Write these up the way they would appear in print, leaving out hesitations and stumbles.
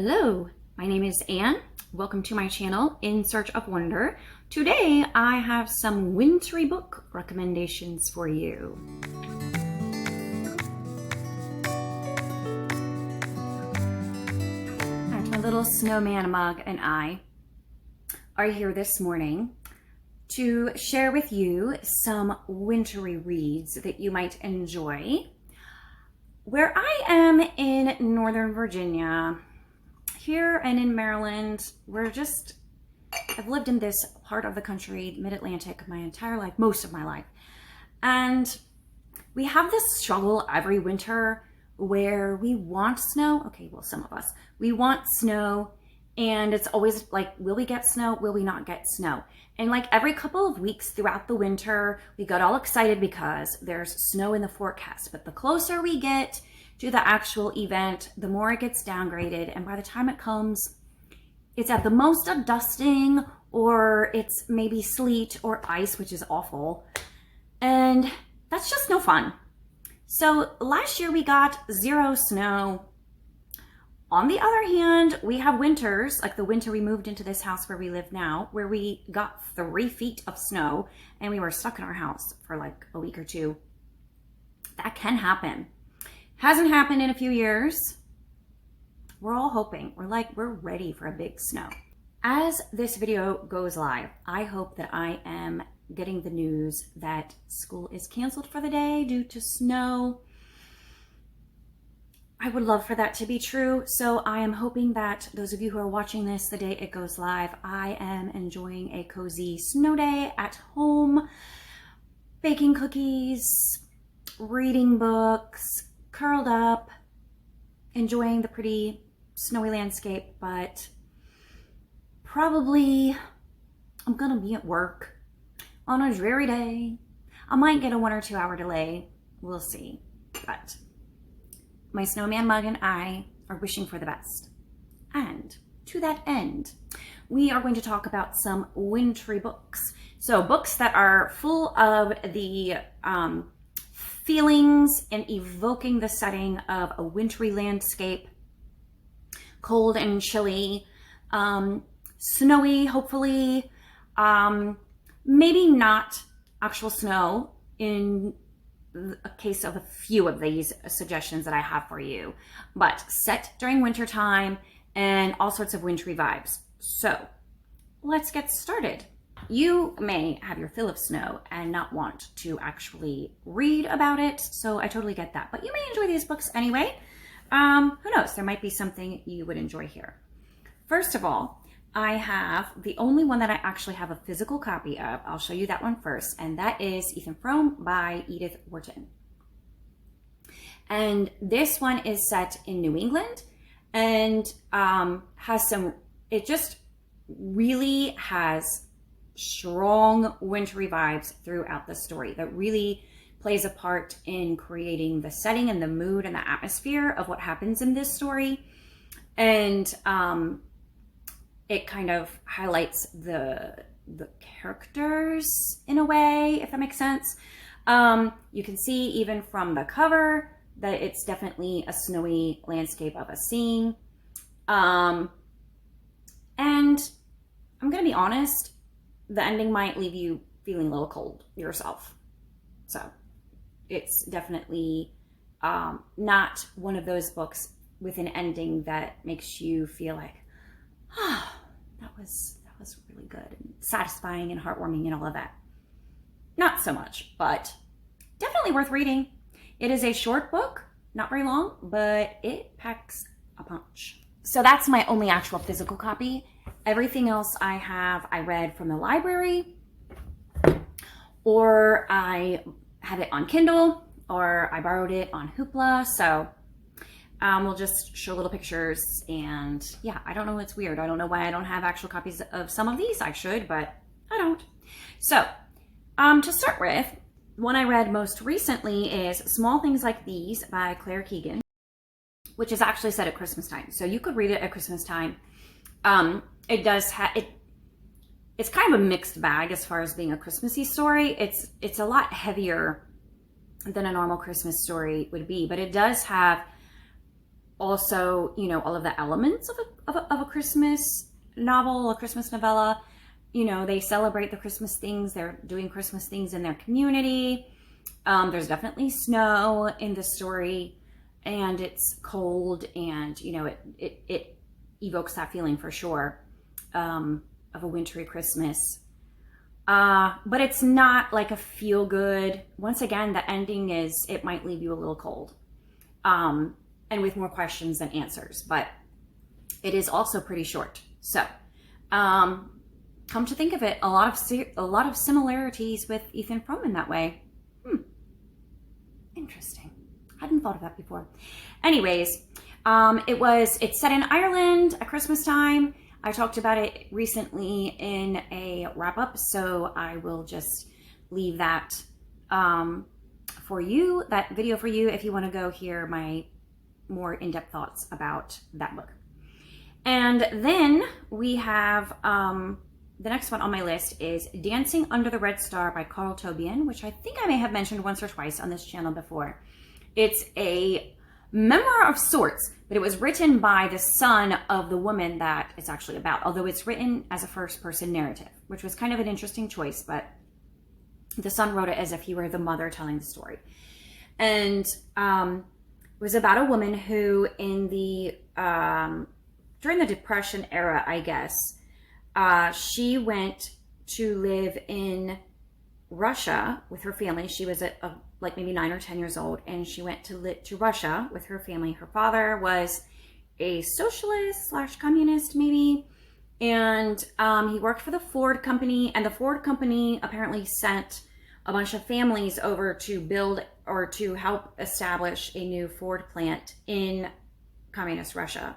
Hello, my name is Anne. Welcome to my channel, In Search of Wonder. Today, I have some wintry book recommendations for you. And my little snowman mug and I are here this morning to share with you some wintry reads that you might enjoy. Where I am in Northern Virginia, here and in Maryland, I've lived in this part of the country, mid-Atlantic, my entire life, most of my life. And we have this struggle every winter where we want snow. Okay, well, some of us, we want snow. And it's always like, will we get snow? Will we not get snow? And like every couple of weeks throughout the winter, we got all excited because there's snow in the forecast. But the closer we get to the actual event, the more it gets downgraded. And by the time it comes, it's at the most a dusting, or it's maybe sleet or ice, which is awful. And that's just no fun. So last year we got 0 snow. On the other hand, we have winters, like the winter we moved into this house where we live now, where we got 3 feet of snow and we were stuck in our house for like a week or two. That can happen. Hasn't happened in a few years. We're all hoping. We're ready for a big snow. As this video goes live, I hope that I am getting the news that school is canceled for the day due to snow. I would love for that to be true. So I am hoping that those of you who are watching this the day it goes live, I am enjoying a cozy snow day at home, baking cookies, reading books, curled up, enjoying the pretty snowy landscape, but probably I'm gonna be at work on a dreary day. I might get a 1 or 2 hour delay. We'll see. But my snowman mug and I are wishing for the best. And to that end, we are going to talk about some wintry books. So books that are full of the feelings and evoking the setting of a wintry landscape, cold and chilly, snowy, hopefully, maybe not actual snow in a case of a few of these suggestions that I have for you, but set during winter time and all sorts of wintry vibes. So let's get started. You may have your fill of snow and not want to actually read about it, so I totally get that, but you may enjoy these books anyway. Who knows, there might be something you would enjoy here. First of all, I have the only one that I actually have a physical copy of. I'll show you that one first, and that is Frome by Edith Wharton. And this one is set in New England and it just really has strong wintry vibes throughout the story that really plays a part in creating the setting and the mood and the atmosphere of what happens in this story. And it kind of highlights the characters in a way, if that makes sense. You can see even from the cover that it's definitely a snowy landscape of a scene. And I'm gonna be honest, the ending might leave you feeling a little cold yourself. So it's definitely not one of those books with an ending that makes you feel like, oh, that was really good and satisfying and heartwarming and all of that. Not so much, but definitely worth reading. It is a short book, not very long, but it packs a punch. So that's my only actual physical copy. Everything else I read from the library, or I have it on Kindle, or I borrowed it on Hoopla. So we'll just show little pictures, and yeah, I don't know, it's weird. I don't know why I don't have actual copies of some of these. I should, but I don't. So to start with, one I read most recently is Small Things Like These by Keegan, which is actually set at Christmas time. So you could read it at Christmas time. It does have it's kind of a mixed bag as far as being a Christmassy story. It's a lot heavier than a normal Christmas story would be, but it does have also, you know, all of the elements of a Christmas novel, a Christmas novella. You know, they celebrate the Christmas things. They're doing Christmas things in their community. There's definitely snow in the story, and it's cold, and, you know, it evokes that feeling for sure, of a wintry Christmas. But it's not like a feel good. Once again, the ending is, it might leave you a little cold, and with more questions than answers, but it is also pretty short. So, come to think of it, a lot of similarities with Ethan Frome in that way. Interesting. Hadn't thought of that before. Anyways, it's set in Ireland at Christmas time. I talked about it recently in a wrap-up, so I will just leave that for you, that video for you, if you want to go hear my more in-depth thoughts about that book. And then we have the next one on my list is Dancing Under the Red Star by Karl Tobien, which I think I may have mentioned once or twice on this channel before. It's a memoir of sorts, but it was written by the son of the woman that it's actually about, although it's written as a first-person narrative, which was kind of an interesting choice, but the son wrote it as if he were the mother telling the story. And it was about a woman who in the during the Depression era, I guess, she went to live in Russia with her family. She was like maybe 9 or 10 years old, and she went to Russia with her family. Her father was a socialist / communist maybe, and he worked for the Ford company, and the Ford company apparently sent a bunch of families over to build or to help establish a new Ford plant in communist Russia.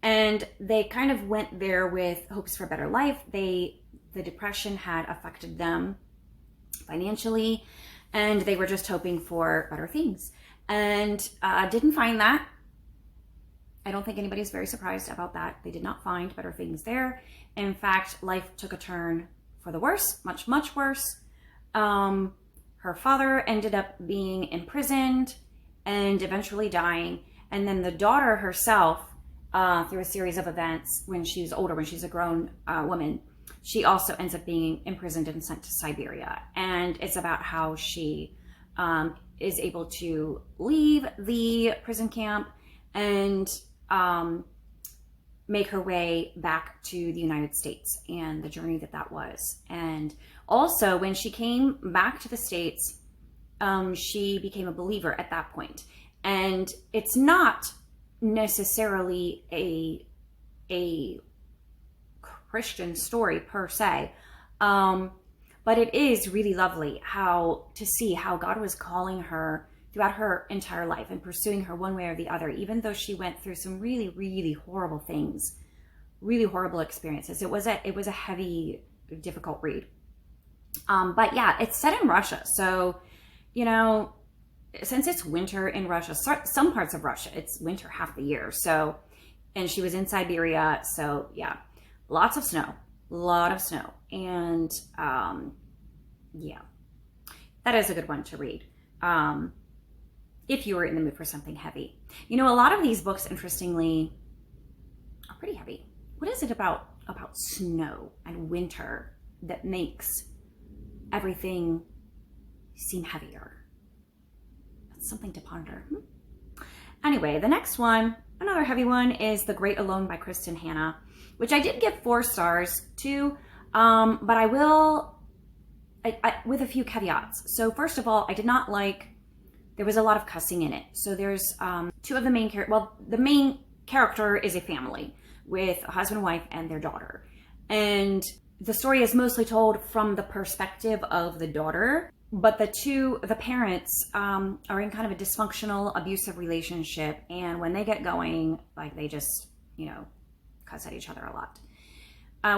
And they kind of went there with hopes for a better life. The Depression had affected them financially, and they were just hoping for better things, and didn't find that. I don't think anybody's very surprised about that. They did not find better things there. In fact, life took a turn for the worse, much, much worse. Her father ended up being imprisoned and eventually dying. And then the daughter herself, through a series of events when she was older, when she's a grown woman, she also ends up being imprisoned and sent to Siberia. And it's about how she is able to leave the prison camp and make her way back to the United States, and the journey that was. And also, when she came back to the States, she became a believer at that point. And it's not necessarily a Christian story per se, but it is really lovely to see how God was calling her throughout her entire life and pursuing her one way or the other, even though she went through some really, really horrible things, really horrible experiences. It was a heavy, difficult read. But yeah, it's set in Russia. So, you know, since it's winter in Russia, some parts of Russia, it's winter half the year. So, and she was in Siberia. So yeah, lots of snow, a lot of snow. And yeah, that is a good one to read. If you were in the mood for something heavy. You know, a lot of these books, interestingly, are pretty heavy. What is it about snow and winter that makes everything seem heavier? That's something to ponder. Anyway, the next one, another heavy one, is The Great Alone by Kristin Hannah, which I did give 4 stars to, but I will, with a few caveats. So first of all, I did not like, there was a lot of cussing in it. So there's 2 of the main characters. Well, the main character is a family with a husband, wife, and their daughter. And the story is mostly told from the perspective of the daughter, but the parents are in kind of a dysfunctional, abusive relationship. And when they get going, like, they just, you know, cuss at each other a lot,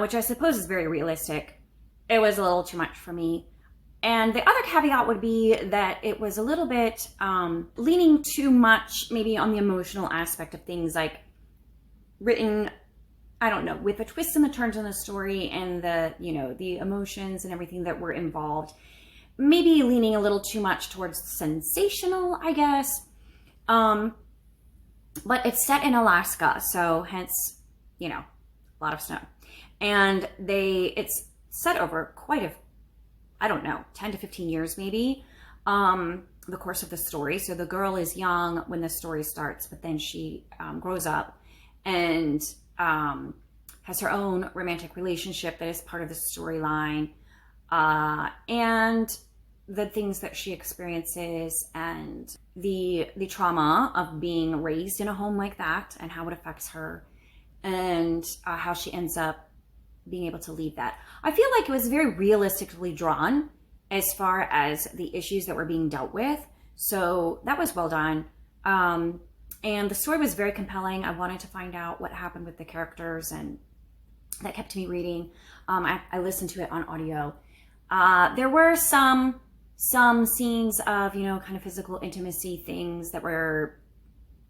which I suppose is very realistic. It was a little too much for me. And the other caveat would be that it was a little bit leaning too much maybe on the emotional aspect of things, like written, I don't know, with the twists and the turns in the story and the, you know, the emotions and everything that were involved, maybe leaning a little too much towards sensational, I guess. but it's set in Alaska, so hence, you know, a lot of snow. And it's set over quite I don't know, 10 to 15 years maybe, the course of the story. So the girl is young when the story starts, but then she grows up and has her own romantic relationship that is part of the storyline, and the things that she experiences and the trauma of being raised in a home like that and how it affects her, and how she ends up being able to leave that. I feel like it was very realistically drawn as far as the issues that were being dealt with. So that was well done. And the story was very compelling. I wanted to find out what happened with the characters, and that kept me reading. I listened to it on audio. There were some scenes of, you know, kind of physical intimacy things that were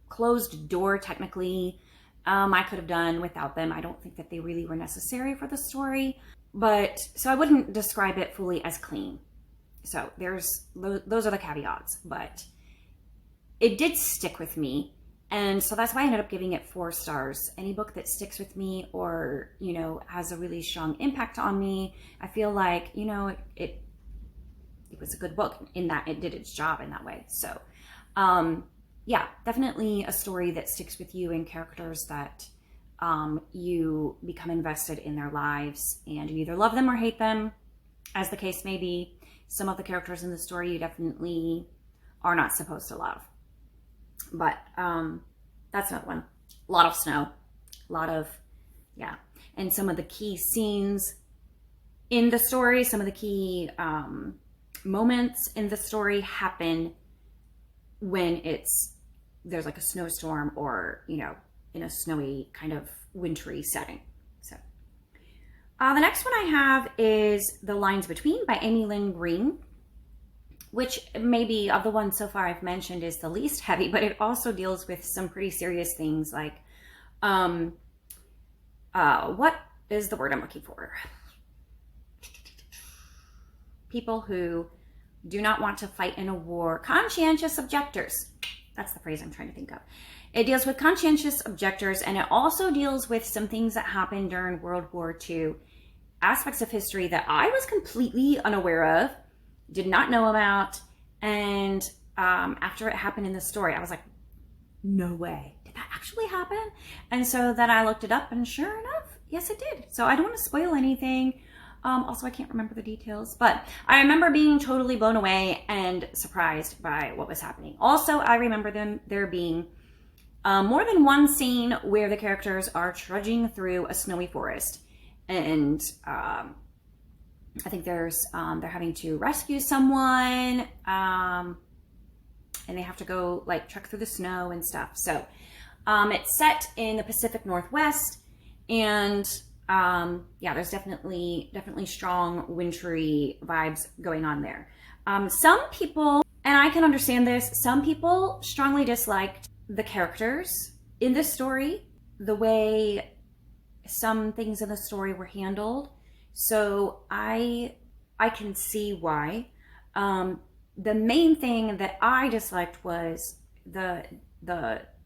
closed door technically. I could have done without them. I don't think that they really were necessary for the story, but so I wouldn't describe it fully as clean. So those are the caveats, but it did stick with me. And so that's why I ended up giving it 4 stars. Any book that sticks with me or, you know, has a really strong impact on me, I feel like, you know, it was a good book in that it did its job in that way. So, yeah, definitely a story that sticks with you and characters that you become invested in their lives, and you either love them or hate them, as the case may be. Some of the characters in the story you definitely are not supposed to love. But that's another one. A lot of snow. A lot of, yeah. And some of the key scenes in the story, some of the key moments in the story happen when there's like a snowstorm or, you know, in a snowy kind of wintry setting. So the next one I have is The Lines Between by Amy Lynn Green, which maybe of the ones so far I've mentioned is the least heavy, but it also deals with some pretty serious things like, what is the word I'm looking for? People who do not want to fight in a war. Conscientious objectors. That's the phrase I'm trying to think of. It deals with conscientious objectors, and it also deals with some things that happened during World War II, aspects of history that I was completely unaware of, did not know about, and after it happened in the story, I was like, no way, did that actually happen? And so then I looked it up, and sure enough, yes it did. So I don't want to spoil anything. Also, I can't remember the details, but I remember being totally blown away and surprised by what was happening. Also, I remember there being more than one scene where the characters are trudging through a snowy forest, and I think they're having to rescue someone, and they have to go like trek through the snow and stuff. So it's set in the Pacific Northwest, and yeah, there's definitely strong wintry vibes going on there. Some people, and I can understand this, some people strongly disliked the characters in this story, the way some things in the story were handled. So I can see why. The main thing that I disliked was the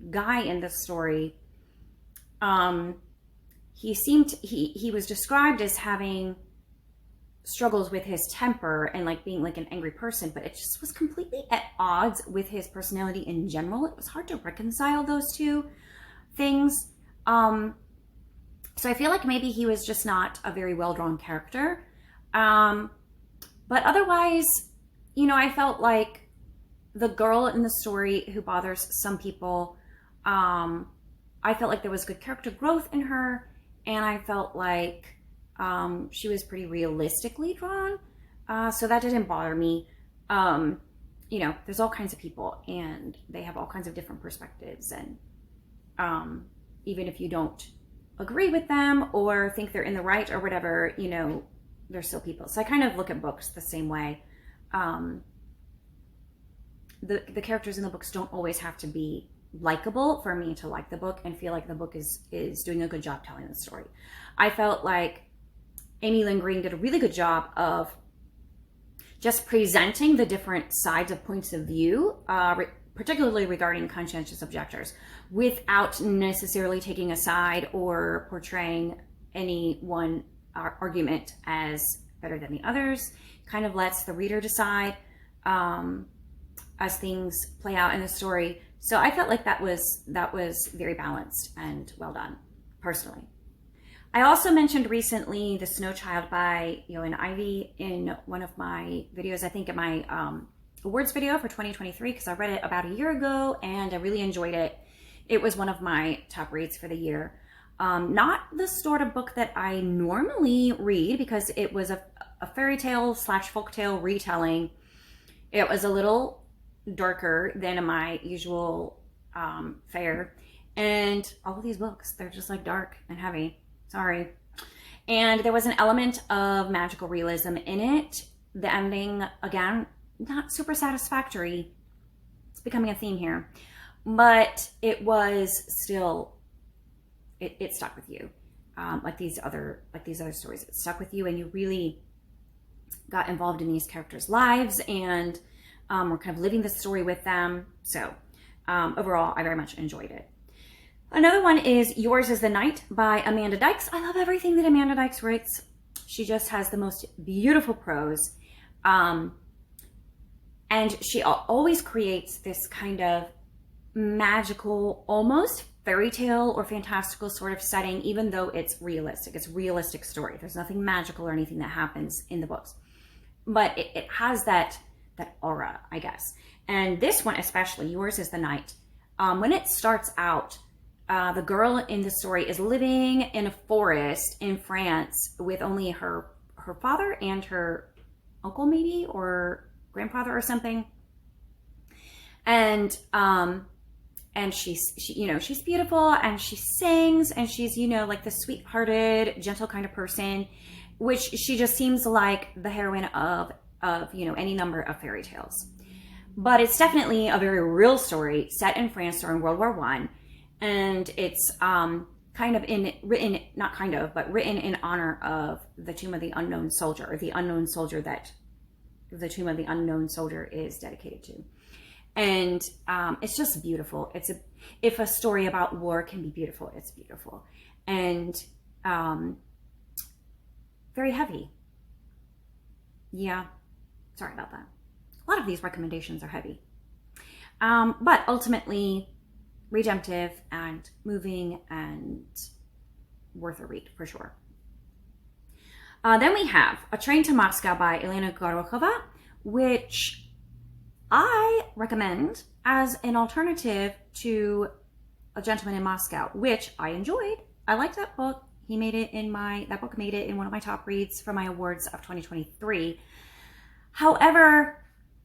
guy in the story. He was described as having struggles with his temper and like being like an angry person, but it just was completely at odds with his personality in general. It was hard to reconcile those two things. So I feel like maybe he was just not a very well-drawn character. But otherwise, you know, I felt like the girl in the story who bothers some people, I felt like there was good character growth in her, and I felt like she was pretty realistically drawn. So that didn't bother me. You know, there's all kinds of people, and they have all kinds of different perspectives, and even if you don't agree with them or think they're in the right or whatever, you know, they're still people. So I kind of look at books the same way. The characters in the books don't always have to be likable for me to like the book and feel like the book is doing a good job telling the story. I felt like Amy Lynn Green did a really good job of just presenting the different sides of points of view, particularly regarding conscientious objectors, without necessarily taking a side or portraying any one argument as better than the others. Kind of lets the reader decide as things play out in the story. So I felt like that was very balanced and well done, personally. I also mentioned recently The Snow Child by Eowyn and Ivey in one of my videos, I think in my awards video for 2023, because I read it about a year ago and I really enjoyed it. It was one of my top reads for the year. Not the sort of book that I normally read, because it was a fairy tale / folktale retelling. It was a little darker than my usual fare. And all of these books, they're just like dark and heavy. Sorry. And there was an element of magical realism in it. The ending, again, not super satisfactory. It's becoming a theme here. But it was still, it stuck with you. Like these other stories, it stuck with you, and you really got involved in these characters' lives, and were kind of living the story with them. So overall, I very much enjoyed it. Another one is Yours is the Night by Amanda Dykes. I love everything that Amanda Dykes writes. She just has the most beautiful prose. And she always creates this kind of magical, almost fairy tale or fantastical sort of setting, even though it's realistic. It's a realistic story. There's nothing magical or anything that happens in the books. But it has that aura, I guess. And this one especially, Yours is the Night. When it starts out, the girl in the story is living in a forest in France with only her father and her uncle, maybe, or grandfather or something. And she's beautiful, and she sings, and she's, like the sweet-hearted, gentle kind of person, which she just seems like the heroine of any number of fairy tales. But it's definitely a very real story set in France during World War I. And it's written in honor of the Tomb of the Unknown Soldier, or the unknown soldier that the Tomb of the Unknown Soldier is dedicated to. And it's just beautiful. If a story about war can be beautiful, it's beautiful. And very heavy. Yeah, sorry about that. A lot of these recommendations are heavy. But ultimately, redemptive and moving and worth a read for sure. Then we have A Train to Moscow by Elena Gorokhova, which I recommend as an alternative to A Gentleman in Moscow, which I enjoyed. I liked that book. That book made it in one of my top reads for my awards of 2023. However,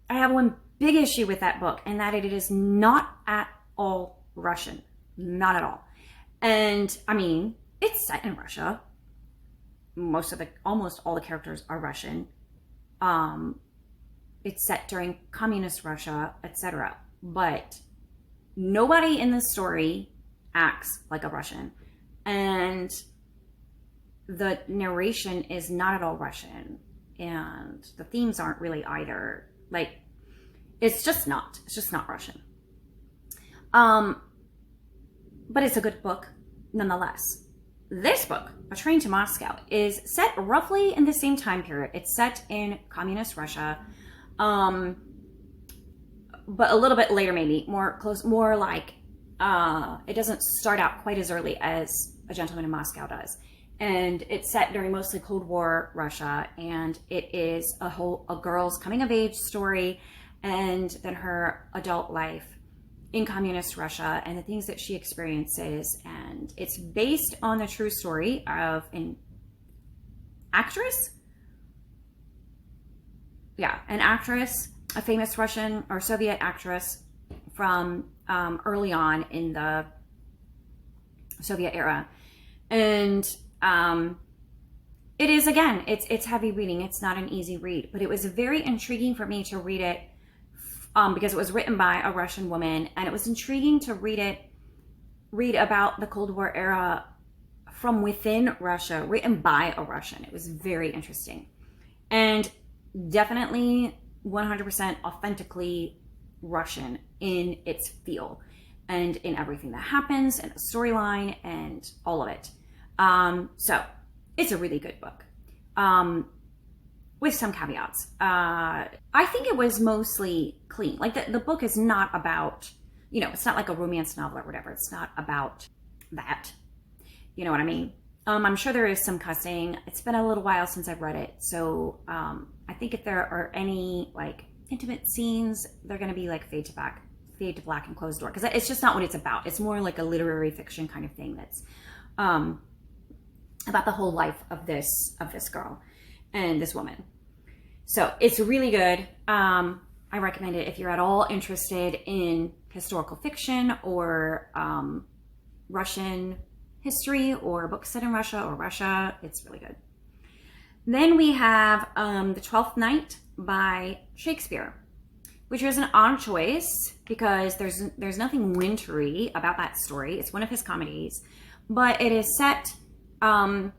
I have one big issue with that book, and that it is not at all Russian. Not at all. And I mean, it's set in Russia. Almost all the characters are Russian. It's set during communist Russia, etc. But nobody in the story acts like a Russian. And the narration is not at all Russian. And the themes aren't really either. Like, it's just not Russian. But it's a good book nonetheless. This book, A Train to Moscow, is set roughly in the same time period. It's set in communist Russia, but a little bit later, maybe more like it doesn't start out quite as early as A Gentleman in Moscow does. And it's set during mostly Cold War Russia, and it is a girl's coming of age story, and then her adult life in communist Russia and the things that she experiences. And it's based on the true story of an actress. Yeah, a famous Russian or Soviet actress from early on in the Soviet era. And it is, again, it's heavy reading. It's not an easy read, but it was very intriguing for me to read it because it was written by a Russian woman, and it was intriguing to read about the Cold War era from within Russia, written by a Russian. It was very interesting, and definitely 100% authentically Russian in its feel and in everything that happens and the storyline and all of it. So it's a really good book, with some caveats. I think it was mostly clean. Like the book is not about, you know, it's not like a romance novel or whatever. It's not about that. You know what I mean? I'm sure there is some cussing. It's been a little while since I've read it. So I think if there are any like intimate scenes, they're going to be like fade to black and closed door. Because it's just not what it's about. It's more like a literary fiction kind of thing that's about the whole life of this girl and this woman. So it's really good. I recommend it if you're at all interested in historical fiction or Russian history or books set in Russia or Russia. It's really good. Then we have The Twelfth Night by Shakespeare, which was an odd choice because there's nothing wintry about that story. It's one of his comedies, but it is set in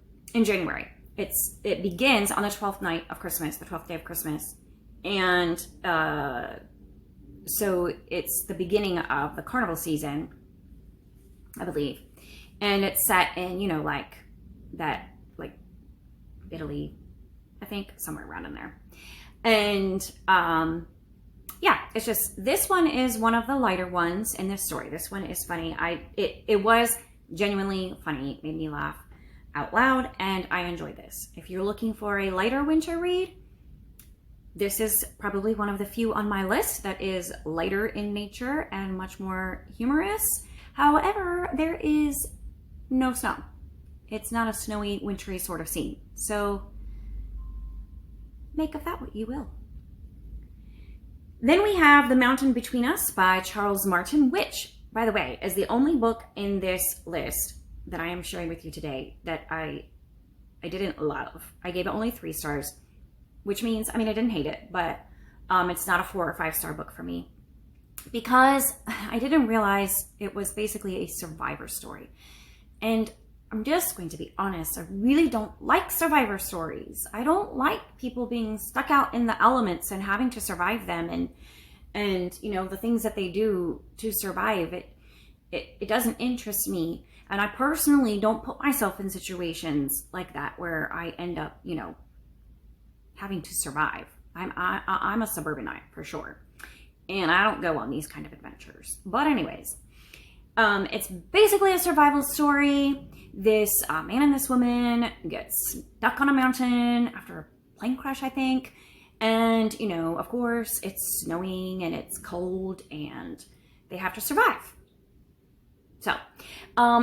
January. It begins on the 12th night of Christmas, the 12th day of Christmas, and so it's the beginning of the carnival season, I believe. And it's set in, you know, like Italy, I think, somewhere around in there. And yeah, it's just, this one is one of the lighter ones in this story. This one is funny. It was genuinely funny. It made me laugh out loud, and I enjoyed this. If you're looking for a lighter winter read, this is probably one of the few on my list that is lighter in nature and much more humorous. However, there is no snow. It's not a snowy, wintry sort of scene. So make of that what you will. Then we have The Mountain Between Us by Charles Martin, which, by the way, is the only book in this list that I am sharing with you today that I didn't love. I gave it only 3 stars, which means, I mean, I didn't hate it, but it's not a 4 or 5 star book for me because I didn't realize it was basically a survivor story. And I'm just going to be honest, I really don't like survivor stories. I don't like people being stuck out in the elements and having to survive them and you know, the things that they do to survive. It doesn't interest me. And I personally don't put myself in situations like that where I end up, you know, having to survive. I'm a suburbanite for sure. And I don't go on these kind of adventures. But anyways, it's basically a survival story. This man and this woman get stuck on a mountain after a plane crash, I think. And, you know, of course, it's snowing and it's cold and they have to survive. So,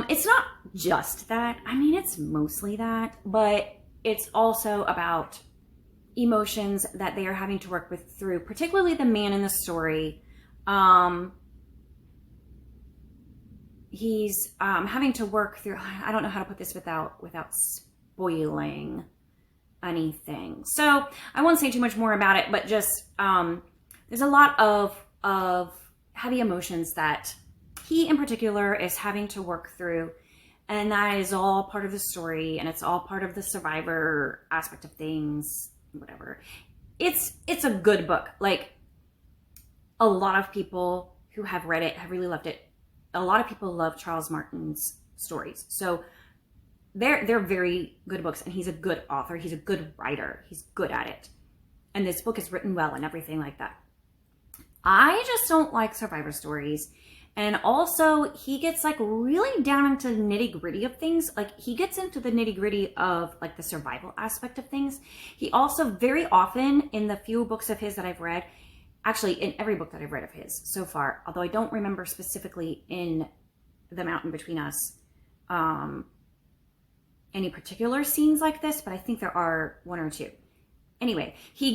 it's not just that. I mean, it's mostly that, but it's also about emotions that they are having to work with through, particularly the man in the story. He's having to work through, I don't know how to put this without spoiling anything. So I won't say too much more about it, but just there's a lot of heavy emotions that he in particular is having to work through, and that is all part of the story, and it's all part of the survivor aspect of things, whatever. It's a good book. Like, a lot of people who have read it have really loved it. A lot of people love Charles Martin's stories. So they're very good books, and he's a good author. He's a good writer. He's good at it. And this book is written well and everything like that. I just don't like survivor stories. And also, he gets like really down into the nitty gritty of things. Like, he gets into the nitty gritty of like the survival aspect of things. He also very often, in the few books of his that I've read, actually in every book that I've read of his so far, although I don't remember specifically in The Mountain Between Us any particular scenes like this, but I think there are 1 or 2. Anyway, he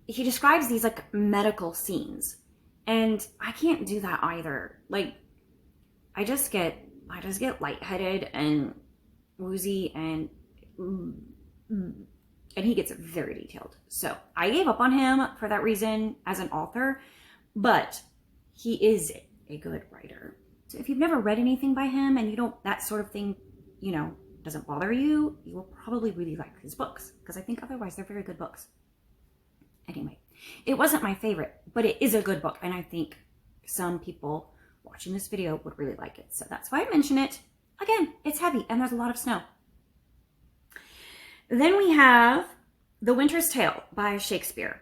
describes these like medical scenes. And I can't do that either. Like, I just get lightheaded and woozy, and he gets very detailed. So I gave up on him for that reason as an author, but he is a good writer. So if you've never read anything by him and you don't, that sort of thing, you know, doesn't bother you, you will probably really like his books, because I think otherwise they're very good books. Anyway, it wasn't my favorite, but it is a good book. And I think some people watching this video would really like it. So that's why I mention it. Again, it's heavy and there's a lot of snow. Then we have The Winter's Tale by Shakespeare,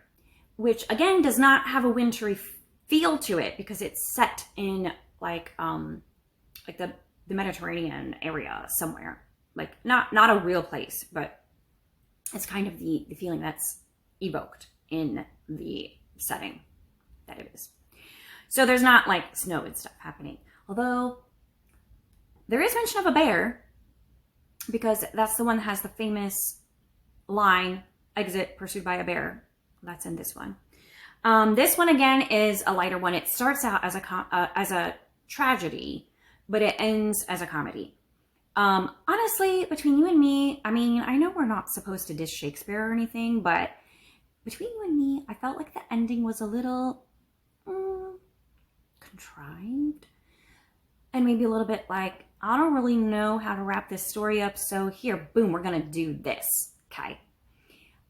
which again does not have a wintry feel to it because it's set in like the Mediterranean area somewhere. Like not a real place, but it's kind of the feeling that's evoked in the setting that it is. So there's not like snow and stuff happening. Although there is mention of a bear, because that's the one that has the famous line, exit pursued by a bear. That's in this one. This one again is a lighter one. It starts out as a tragedy, but it ends as a comedy. Honestly, between you and me, I mean, I know we're not supposed to diss Shakespeare or anything, but between you and me, I felt like the ending was a little contrived. And maybe a little bit like, I don't really know how to wrap this story up, so here, boom, we're gonna do this, okay?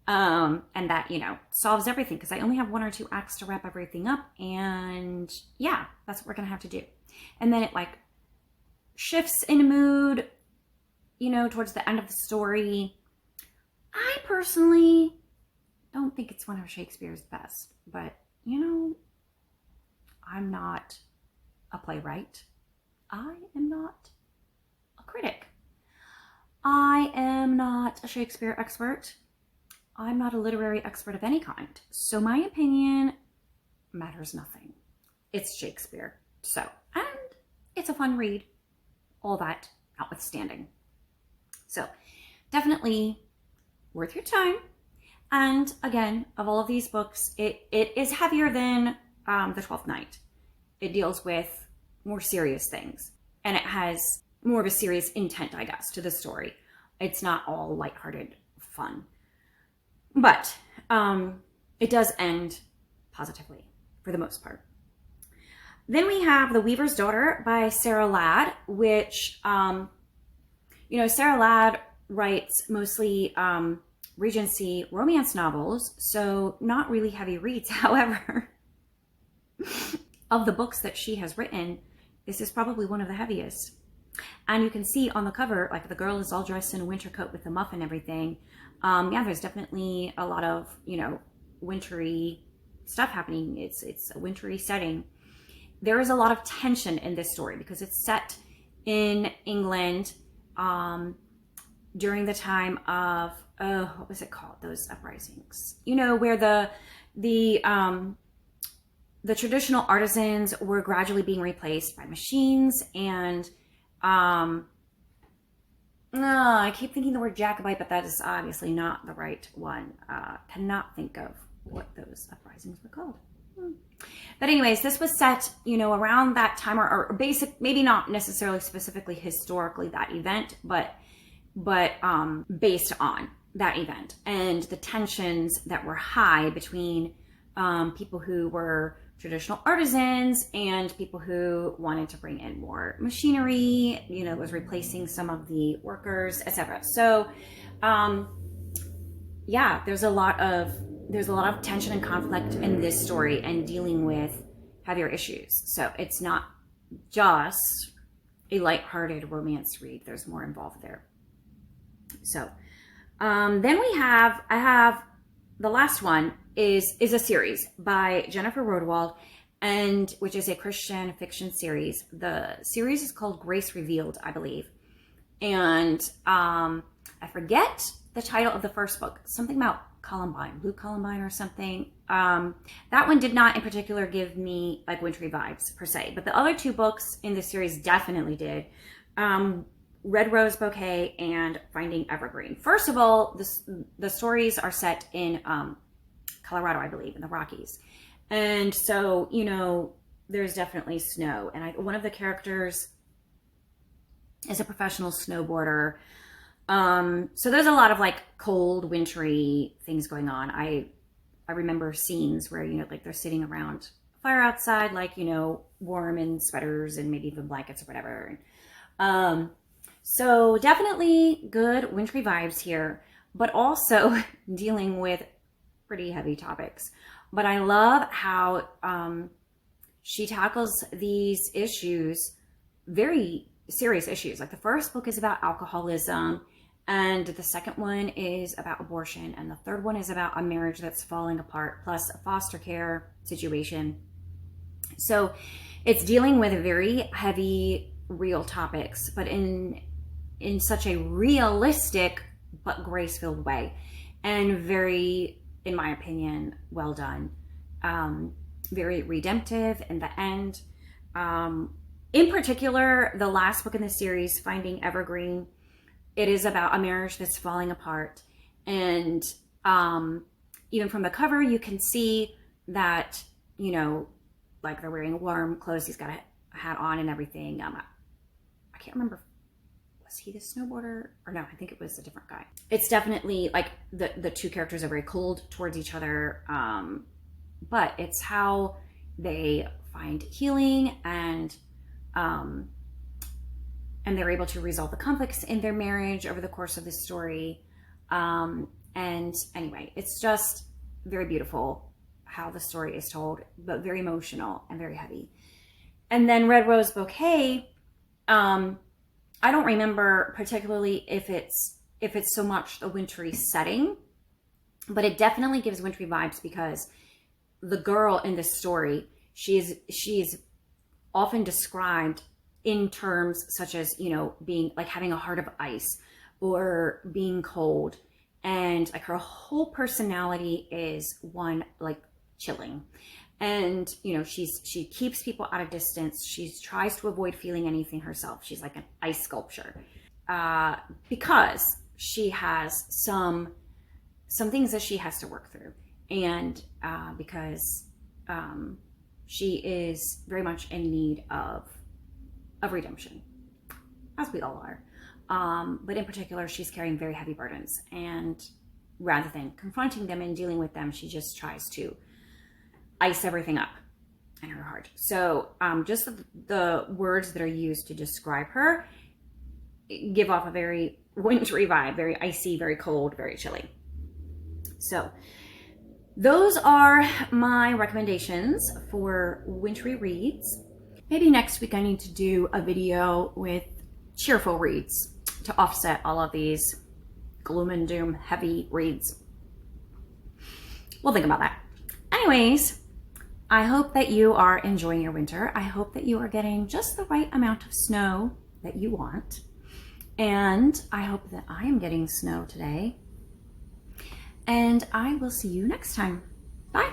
And that, you know, solves everything, because I only have 1 or 2 acts to wrap everything up, and yeah, that's what we're gonna have to do. And then it like shifts in mood, you know, towards the end of the story. I personally don't think it's one of Shakespeare's best, but you know, I'm not a playwright. I am not a critic. I am not a Shakespeare expert. I'm not a literary expert of any kind. So my opinion matters nothing. It's Shakespeare. So, and it's a fun read, all that notwithstanding. So definitely worth your time. And again, of all of these books, it is heavier than The Twelfth Night. It deals with more serious things, and it has more of a serious intent, I guess, to the story. It's not all lighthearted fun, but it does end positively for the most part. Then we have The Weaver's Daughter by Sarah Ladd, which, you know, Sarah Ladd writes mostly Regency romance novels, so not really heavy reads. However, of the books that she has written, this is probably one of the heaviest. And you can see on the cover, like the girl is all dressed in a winter coat with the muff and everything. Yeah, there's definitely a lot of, you know, wintry stuff happening. It's a wintry setting. There is a lot of tension in this story because it's set in England during the time of, what was it called? Those uprisings. You know, where the traditional artisans were gradually being replaced by machines, and I keep thinking the word Jacobite, but that is obviously not the right one. Cannot think of what those uprisings were called. But anyways, this was set, you know, around that time, or basic, maybe not necessarily specifically historically that event, but based on that event and the tensions that were high between people who were traditional artisans and people who wanted to bring in more machinery, you know, was replacing some of the workers, etc. So, yeah, there's a lot of tension and conflict in this story and dealing with heavier issues. So it's not just a lighthearted romance read. There's more involved there. So, then I have the last one is a series by Jennifer Rodewald, and which is a Christian fiction series. The series is called Grace Revealed, I believe. And I forget the title of the first book, something about Columbine, Blue Columbine or something. That one did not in particular give me like wintry vibes per se, but the other 2 books in the series definitely did. Red Rose Bouquet and Finding Evergreen. First of all, the stories are set in Colorado, I believe, in the Rockies. And so, you know, there's definitely snow. And one of the characters is a professional snowboarder. So there's a lot of like cold, wintry things going on. I remember scenes where, you know, like they're sitting around a fire outside, like, you know, warm in sweaters and maybe even blankets or whatever. So definitely good wintry vibes here, but also dealing with pretty heavy topics. But I love how she tackles these issues, very serious issues. Like the first book is about alcoholism, and the second one is about abortion, and the third one is about a marriage that's falling apart, plus a foster care situation. So it's dealing with very heavy, real topics, but in such a realistic but grace-filled way, and very, in my opinion, well done. Very redemptive in the end. In particular, the last book in the series, Finding Evergreen, it is about a marriage that's falling apart. And even from the cover, you can see that, you know, like they're wearing warm clothes. He's got a hat on and everything. I can't remember, was he the snowboarder? Or no, I think it was a different guy. It's definitely like the two characters are very cold towards each other. But it's how they find healing, and they're able to resolve the conflicts in their marriage over the course of the story. And anyway, it's just very beautiful how the story is told, but very emotional and very heavy. And then Red Rose Bouquet, I don't remember particularly if it's so much the wintry setting, but it definitely gives wintry vibes, because the girl in this story, she's often described in terms such as, you know, being like having a heart of ice or being cold, and like her whole personality is one like chilling. And you know, she keeps people at a distance. She tries to avoid feeling anything herself. She's like an ice sculpture, because she has some things that she has to work through, and because she is very much in need of redemption, as we all are. But in particular, she's carrying very heavy burdens, and rather than confronting them and dealing with them, she just tries to ice everything up in her heart. So just the words that are used to describe her give off a very wintry vibe, very icy, very cold, very chilly. So those are my recommendations for wintry reads. Maybe next week I need to do a video with cheerful reads to offset all of these gloom and doom heavy reads. We'll think about that. Anyways, I hope that you are enjoying your winter. I hope that you are getting just the right amount of snow that you want. And I hope that I am getting snow today. And I will see you next time. Bye.